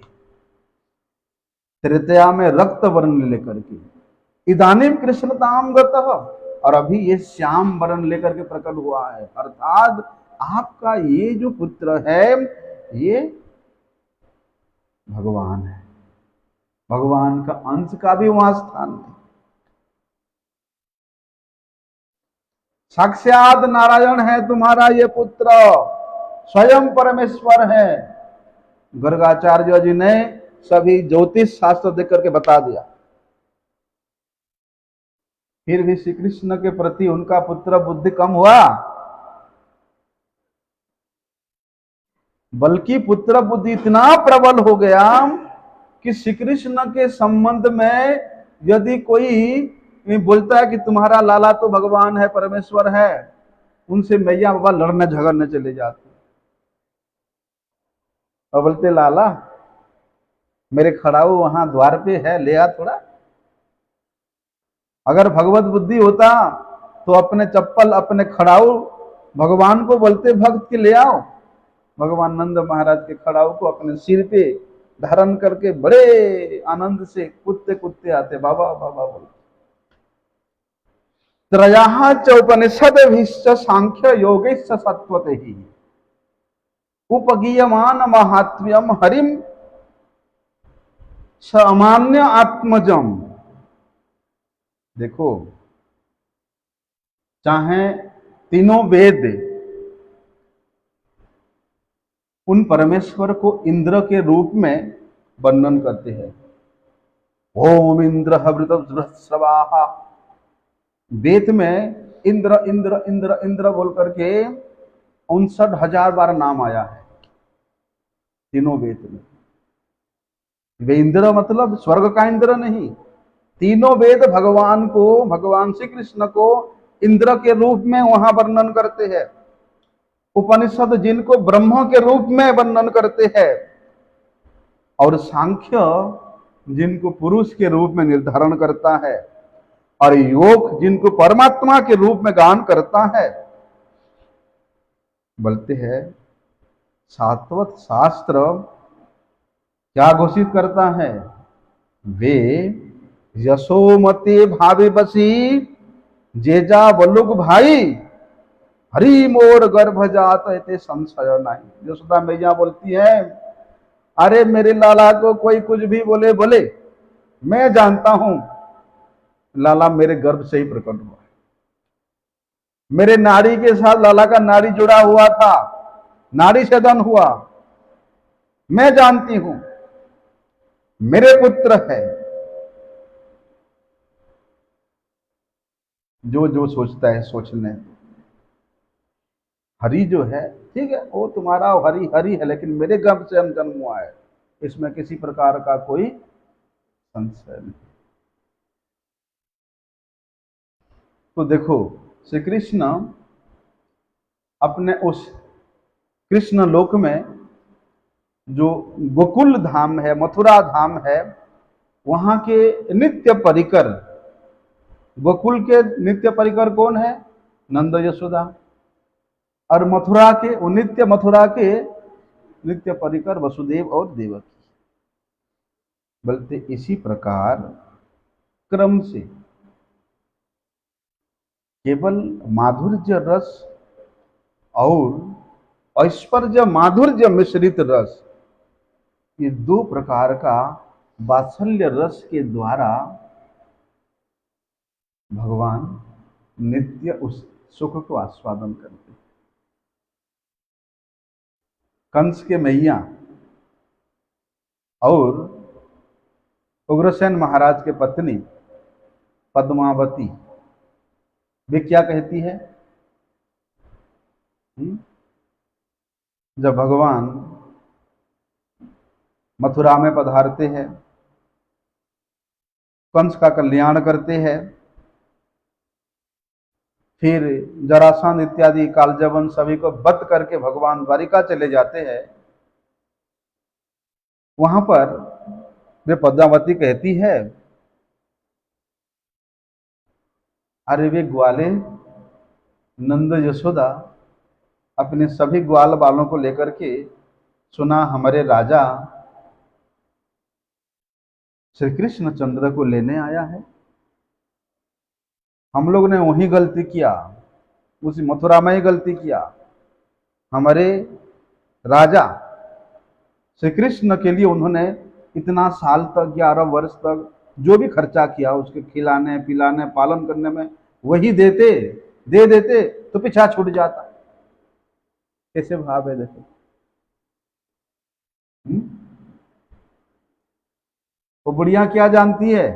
त्रेतया में रक्त वर्ण लेकर के, इदानीम कृष्णताम गतः, और अभी ये श्याम वर्ण लेकर के प्रकट हुआ है। अर्थात आपका ये जो पुत्र है ये भगवान है, भगवान का अंश का भी वहां स्थान है। साक्षात नारायण है तुम्हारा ये पुत्र, स्वयं परमेश्वर है। गर्गाचार्य जी ने सभी ज्योतिष शास्त्र देख करके बता दिया। फिर भी श्री कृष्ण के प्रति उनका पुत्र बुद्धि कम हुआ, बल्कि पुत्र बुद्धि इतना प्रबल हो गया कि श्री कृष्ण के संबंध में यदि कोई बोलता है कि तुम्हारा लाला तो भगवान है, परमेश्वर है, उनसे मैया बाबा लड़ने झगड़ने चले जाते और बोलते लाला मेरे खड़ाऊ वहां द्वार पे है, ले आ थोड़ा। अगर भगवत बुद्धि होता तो अपने चप्पल अपने खड़ाऊ भगवान को बोलते भक्त के ले आओ। भगवान नंद महाराज के खड़ाऊ को अपने सिर पे धारण करके बड़े आनंद से कुत्ते कुत्ते आते, बाबा बाबा बोलते। त्रयाः च उपनिषद्भिश्च सांख्य योगैश्च सत्वते ही उपगीयमान महात्म्यम हरिम सामान्य आत्मजम। देखो, चाहे तीनों वेद उन परमेश्वर को इंद्र के रूप में वर्णन करते हैं। ओम इंद्र हृदस्रवाहा, वेद में इंद्र इंद्र इंद्र इंद्र बोल करके 59,000 बार नाम आया है तीनों वेद में। वे इंद्र मतलब स्वर्ग का इंद्र नहीं, तीनों वेद भगवान को, भगवान श्री कृष्ण को इंद्र के रूप में वहां वर्णन करते हैं। उपनिषद जिनको ब्रह्म के रूप में वर्णन करते हैं, और सांख्य जिनको पुरुष के रूप में निर्धारण करता है, और योग जिनको परमात्मा के रूप में गान करता है। बोलते हैं सात्वत शास्त्र क्या घोषित करता है, वे यशोमते भावे बसी जेजा बलुक भाई हरि मोर गर्भ जात है संशय नहीं। यशोदा मैया बोलती है अरे मेरे लाला को कोई कुछ भी बोले बोले, मैं जानता हूं लाला मेरे गर्भ से ही प्रकट हुआ है, मेरे नाड़ी के साथ लाला का नाड़ी जुड़ा हुआ था, नाड़ी छेदन हुआ, मैं जानती हूं मेरे पुत्र है। जो जो सोचता है सोचने, हरि जो है ठीक है, वो तुम्हारा हरि हरि है, लेकिन मेरे गर्भ से हम जन्म हुआ है, इसमें किसी प्रकार का कोई संशय नहीं। तो देखो श्री कृष्ण अपने उस कृष्ण लोक में जो गोकुल धाम है, मथुरा धाम है, वहां के नित्य परिकर, गोकुल के नित्य परिकर कौन है, नंद यशोदा, और मथुरा के नित्य मथुरा के नित्य परिकर वसुदेव और देवकी। बोलते इसी प्रकार क्रम से केवल माधुर्य रस और ऐश्वर्य माधुर्य मिश्रित रस, ये दो प्रकार का वात्सल्य रस के द्वारा भगवान नित्य उस सुख को आस्वादन करते हैं। कंस के मैया और उग्रसेन महाराज के पत्नी पद्मावती वे क्या कहती है? जब भगवान मथुरा में पधारते हैं, कंस का कल्याण करते हैं, फिर जरासंध इत्यादि कालजवन सभी को वध करके भगवान द्वारिका चले जाते हैं, वहां पर वे पद्मावती कहती है, अरे वे ग्वाले नंद यशोदा अपने सभी ग्वाल बालों को लेकर के सुना हमारे राजा श्री कृष्ण चंद्र को लेने आया है। हम लोग ने वही गलती किया, उसी मथुरा में ही गलती किया। हमारे राजा श्री कृष्ण के लिए उन्होंने इतना साल तक 11 वर्ष तक जो भी खर्चा किया उसके खिलाने पिलाने पालन करने में, वही दे देते तो पीछा छूट जाता। कैसे भाव है देखो। वो बुढ़िया क्या जानती है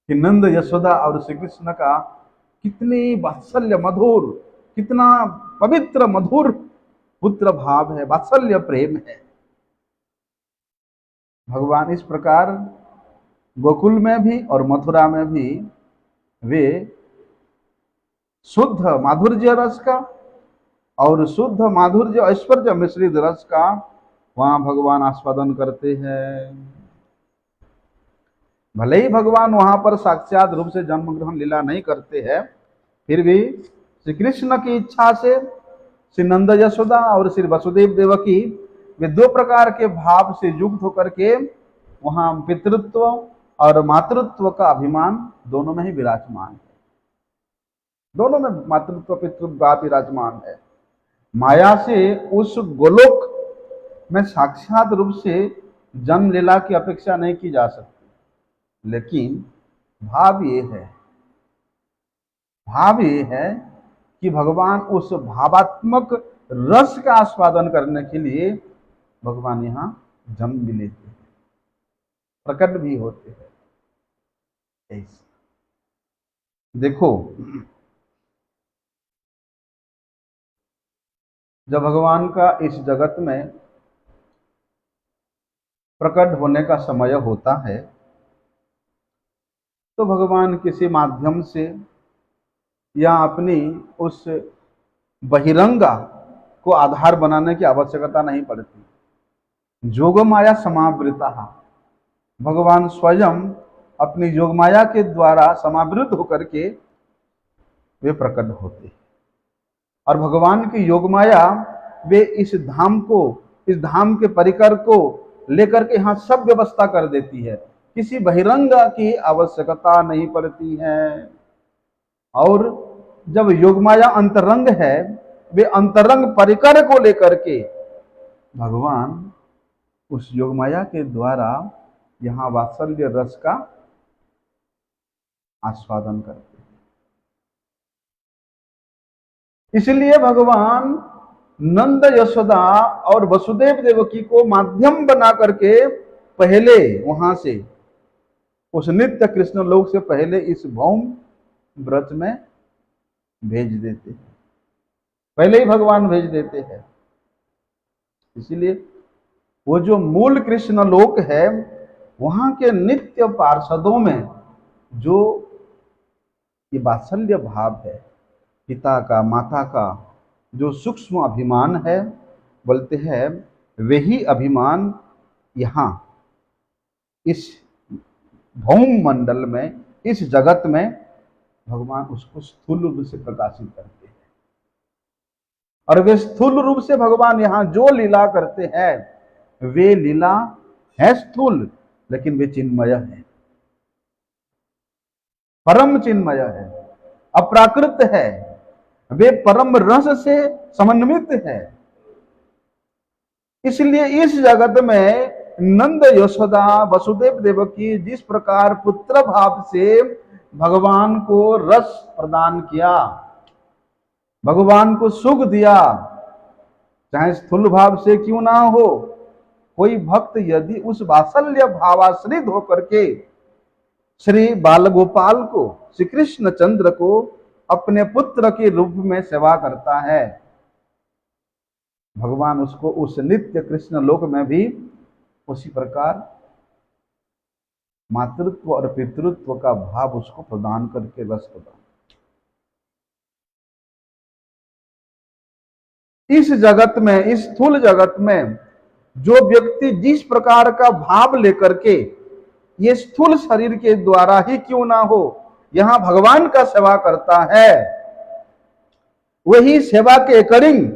कि नंद यशोदा और श्री कृष्ण का कितनी वात्सल्य मधुर, कितना पवित्र मधुर पुत्र भाव है, वात्सल्य प्रेम है। भगवान इस प्रकार गोकुल में भी और मथुरा में भी वे शुद्ध माधुर्य रस का और शुद्ध माधुर्य ऐश्वर्य मिश्रित रस का वहां भगवान आस्वादन करते हैं। भले ही भगवान वहां पर साक्षात रूप से जन्म ग्रहण लीला नहीं करते हैं, फिर भी श्री कृष्ण की इच्छा से श्री नंद यशोदा और श्री वसुदेव देवकी वे दो प्रकार के भाव से युक्त होकर के वहां पितृत्व और मातृत्व का अभिमान दोनों में ही विराजमान है। दोनों में मातृत्व पितृत्व भाव विराजमान है। माया से उस गोलोक में साक्षात रूप से जन्म लीला की अपेक्षा नहीं की जा सकती, लेकिन भाव ये है कि भगवान उस भावात्मक रस का आस्वादन करने के लिए भगवान यहाँ जन्म भी लेते हैं, प्रकट भी होते हैं। ऐसा देखो, जब भगवान का इस जगत में प्रकट होने का समय होता है तो भगवान किसी माध्यम से या अपनी उस बहिरंगा को आधार बनाने की आवश्यकता नहीं पड़ती। जोगमाया समावृता, भगवान स्वयं अपनी योगमाया के द्वारा समावृत होकर के वे प्रकट होते हैं। और भगवान की योगमाया वे इस धाम के परिकर को लेकर के यहाँ सब व्यवस्था कर देती है, किसी बहिरंग की आवश्यकता नहीं पड़ती है। और जब योगमाया अंतरंग है, वे अंतरंग परिकर को लेकर के भगवान उस योगमाया के द्वारा यहाँ वात्सल्य रस का आस्वादन करते हैं। इसलिए भगवान नंद यशोदा और वसुदेव देवकी को माध्यम बना करके पहले वहां से उस नित्य कृष्ण लोक से पहले इस भौम व्रत में भेज देते हैं, पहले ही भगवान भेज देते हैं। इसलिए वो जो मूल कृष्ण लोक है, वहां के नित्य पार्षदों में जो ये वात्सल्य भाव है, पिता का माता का जो सूक्ष्म अभिमान है, बोलते हैं वही अभिमान यहाँ इस भौम मंडल में, इस जगत में भगवान उसको स्थूल रूप से प्रकाशित करते हैं। और वे स्थूल रूप से भगवान यहाँ जो लीला करते हैं, वे लीला है स्थूल, लेकिन वे चिन्मय है, परम चिन्मय है। अप्राकृत है, वे परम रस से समन्वित है। इसलिए इस जगत में नंद यशोदा वसुदेव देवकी जिस प्रकार पुत्र भाव से भगवान को रस प्रदान किया, भगवान को सुख दिया, चाहे स्थूल भाव से क्यों ना हो, कोई भक्त यदि उस वात्सल्य भावाश्रित होकर के श्री बाल गोपाल को, श्री कृष्ण चंद्र को अपने पुत्र के रूप में सेवा करता है, भगवान उसको उस नित्य कृष्ण लोक में भी उसी प्रकार मातृत्व और पितृत्व का भाव उसको प्रदान करके रस प्रदान। इस जगत में, इस स्थूल जगत में जो व्यक्ति जिस प्रकार का भाव लेकर के ये स्थूल शरीर के द्वारा ही क्यों ना हो यहां भगवान का सेवा करता है, वही सेवा के अकॉर्डिंग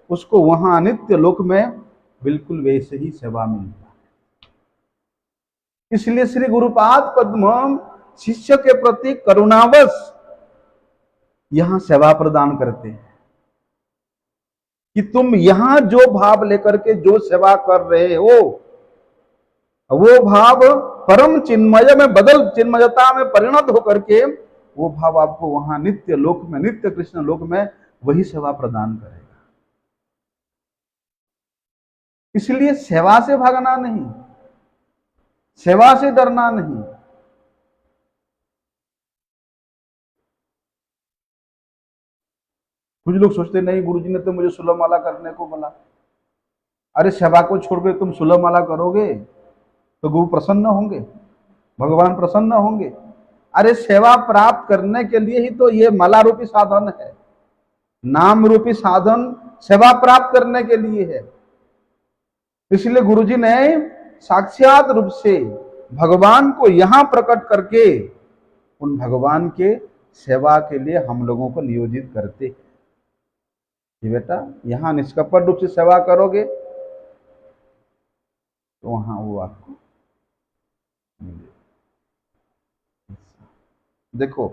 उसको वहां नित्य लोक में बिल्कुल वैसे ही सेवा मिलता है। इसलिए श्री गुरुपाद पद्म शिष्य के प्रति करुणावश यहां सेवा प्रदान करते हैं कि तुम यहां जो भाव लेकर के जो सेवा कर रहे हो, वो भाव परम चिन्मय में बदल, चिन्मयता में परिणत होकर के वो भाव आपको वहां नित्य लोक में, नित्य कृष्ण लोक में वही सेवा प्रदान करेगा। इसलिए सेवा से भागना नहीं, सेवा से डरना नहीं। कुछ लोग सोचते नहीं गुरुजी ने तो मुझे सुलह माला करने को बोला। अरे सेवा को छोड़ के तुम सुलह माला करोगे तो गुरु प्रसन्न होंगे, भगवान प्रसन्न होंगे। अरे सेवा प्राप्त करने के लिए ही तो ये माला रूपी साधन है, नाम रूपी साधन सेवा प्राप्त करने के लिए है। इसलिए गुरुजी ने साक्षात रूप से भगवान को यहां प्रकट करके उन भगवान के सेवा के लिए हम लोगों को नियोजित करते हैं कि बेटा यहां निष्कपट रूप से सेवा करोगे तो वहां वो आपको मिलेगा। देखो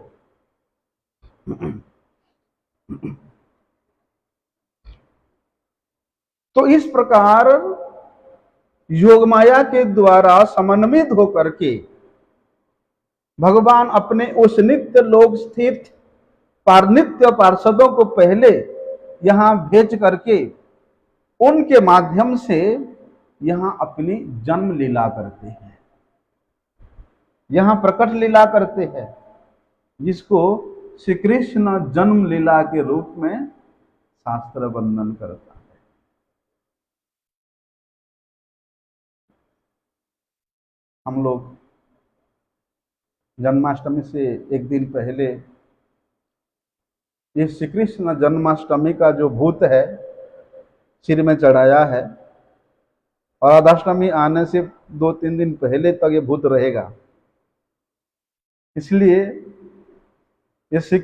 तो इस प्रकार योग माया के द्वारा समन्वित होकर के भगवान अपने उस नित्य लोक स्थित नित्य पार्षदों को पहले यहां भेज करके उनके माध्यम से यहां अपनी जन्म लीला करते हैं, यहां प्रकट लीला करते हैं, जिसको श्री कृष्ण जन्म लीला के रूप में शास्त्र वर्णन करता है। हम लोग जन्माष्टमी से एक दिन पहले ये श्री कृष्ण जन्माष्टमी का जो भूत है सिर में चढ़ाया है, और राधाष्टमी आने से 2-3 दिन पहले तक ये भूत रहेगा। इसलिए ये श्री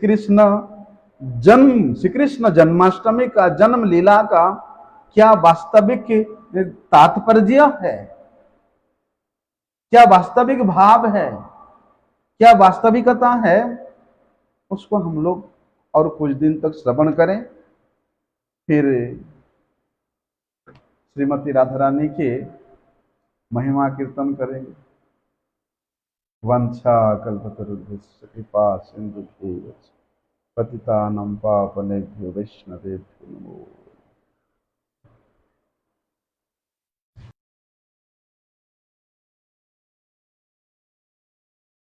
कृष्ण जन्माष्टमी का जन्म लीला का क्या वास्तविक तात्पर्य है, क्या वास्तविक भाव है, क्या वास्तविकता है, उसको हम लोग और कुछ दिन तक श्रवण करें। फिर श्रीमती राधा रानी के महिमा कीर्तन करेंगे। वंशा कल्पतरुभ्यश्च कृपा सिंधुभ्यैव च पतितानां पावनेभ्यो वैष्णवेभ्यो नमो।